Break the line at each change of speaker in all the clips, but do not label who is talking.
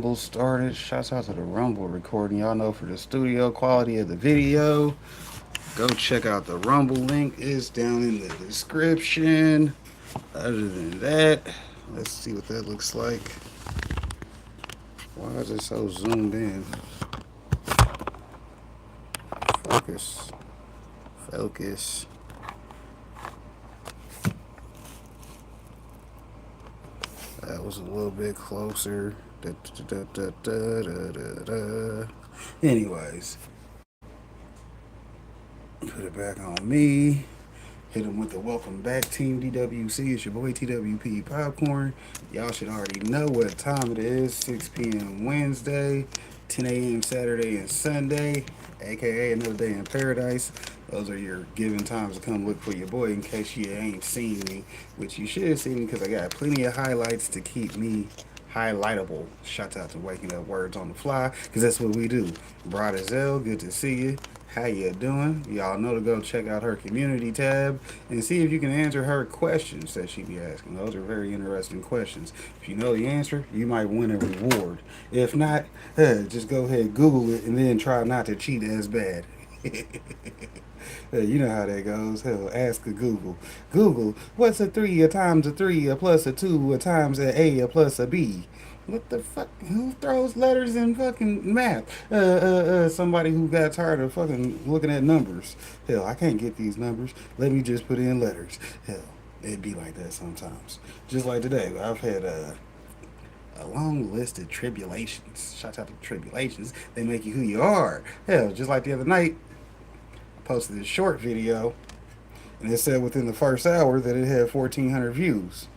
Rumble started. Shouts out to the Rumble recording. Y'all know for the studio quality of the video, go check out the Rumble link. It's down in the description. Other than that, let's see what that looks like. Why is it so zoomed in? Focus. Focus. That was a little bit closer. Da, da, da, da, da, da, da. Anyways, put it back on me. Hit them with the welcome back, Team DWC. It's your boy TWP Popcorn. Y'all should already know what time it is. 6 p.m. Wednesday, 10 a.m. Saturday and Sunday, aka another day in paradise. Those are your given times to come look for your boy in case you ain't seen me, which you should see me because I got plenty of highlights to keep me highlightable. Shout out to Waking Up Words on the Fly because that's what we do. Broad as hell, good to see you. How you doing? Y'all know to go check out her community tab and see if you can answer her questions that she be asking. Those are very interesting questions. If you know the answer, you might win a reward. If not, just go ahead and Google it and then try not to cheat as bad. You know how that goes. Hell, ask a Google. Google, what's a 3 a times a 3 a plus a 2 a times a plus a b? What the fuck? Who throws letters in fucking math? Somebody who got tired of fucking looking at numbers. Hell, I can't get these numbers. Let me just put in letters. Hell, it'd be like that sometimes. Just like today, I've had a long list of tribulations. Shout out to tribulations. They make you who you are. Hell, just like the other night, I posted this short video, and it said within the first hour that it had 1,400 views.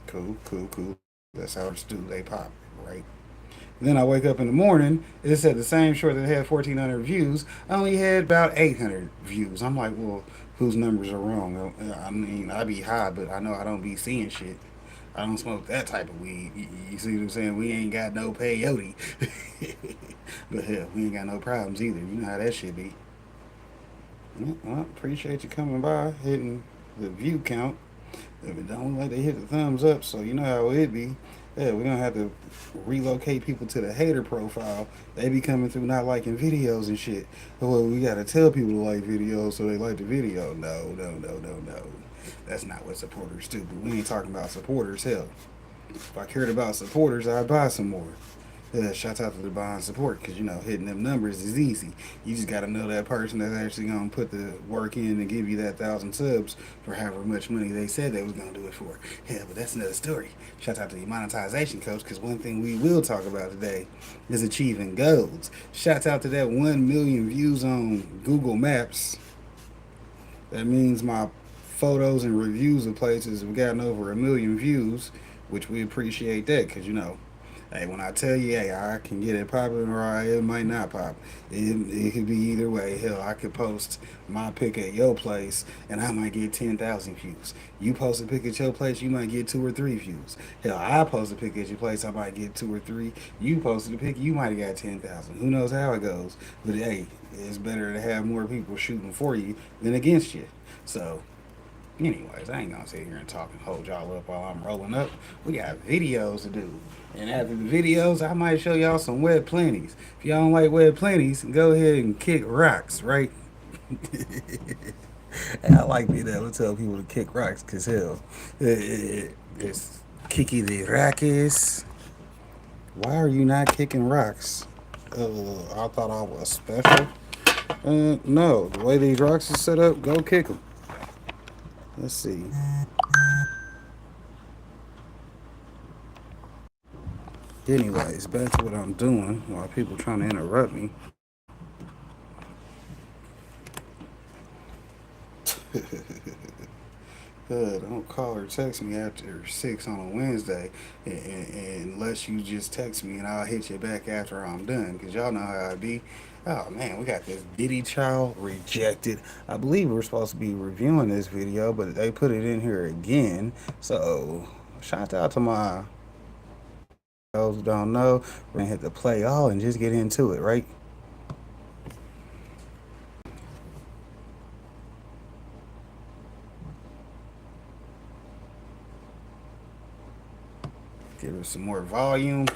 Cool, cool, cool. That's how it's do. They pop, right? Then I wake up in the morning. It said the same short that had 1,400 views only had about 800 views. I'm like, well, whose numbers are wrong? I mean, I be high, but I know I don't be seeing shit. I don't smoke that type of weed. You see what I'm saying? We ain't got no peyote. But hell, we ain't got no problems either. You know how that shit be. Well, appreciate you coming by, hitting the view count. If it don't look like they hit the thumbs up, so you know how it be. Yeah, we're gonna have to relocate people to the hater profile. They be coming through not liking videos and shit. Well, we gotta tell people to like videos so they like the video. No, no, no, no, no. That's not what supporters do. But we ain't talking about supporters. Hell, if I cared about supporters, I'd buy some more. Shout out to the bond support because you know hitting them numbers is easy. You just got to know that person that's actually gonna put the work in and give you that 1,000 subs for however much money they said they was gonna do it for. Yeah, but that's another story. Shout out to the monetization coach because one thing we will talk about today is achieving goals. Shout out to that 1 million views on Google Maps. That means my photos and reviews of places have gotten over 1 million views, which we appreciate that because you know. Hey, when I tell you, hey, I can get it popping or it might not pop. It could be either way. Hell, I could post my pic at your place and I might get 10,000 views. You post a pic at your place, you might get 2 or 3 views. Hell, I post a pic at your place, I might get 2 or 3. You posted a pic, you might have got 10,000. Who knows how it goes? But hey, it's better to have more people shooting for you than against you. So anyways, I ain't gonna sit here and talk and hold y'all up while I'm rolling up. We got videos to do. And after the videos, I might show y'all some web plenties. If y'all don't like web plenties, go ahead and kick rocks, right? And I like being able to tell people to kick rocks because hell, it's Kiki the Rockies. Why are you not kicking rocks? I thought I was special. No, the way these rocks are set up, go kick them. Let's see. Anyways, back to what I'm doing while people trying to interrupt me. Don't call or text me after 6 on a Wednesday unless you just text me and I'll hit you back after I'm done because y'all know how I be. Oh man, we got this Diddy Child rejected. I believe we're supposed to be reviewing this video, but they put it in here again. So shout out to my those who don't know. We're gonna hit the play all and just get into it, right? Give it some more volume.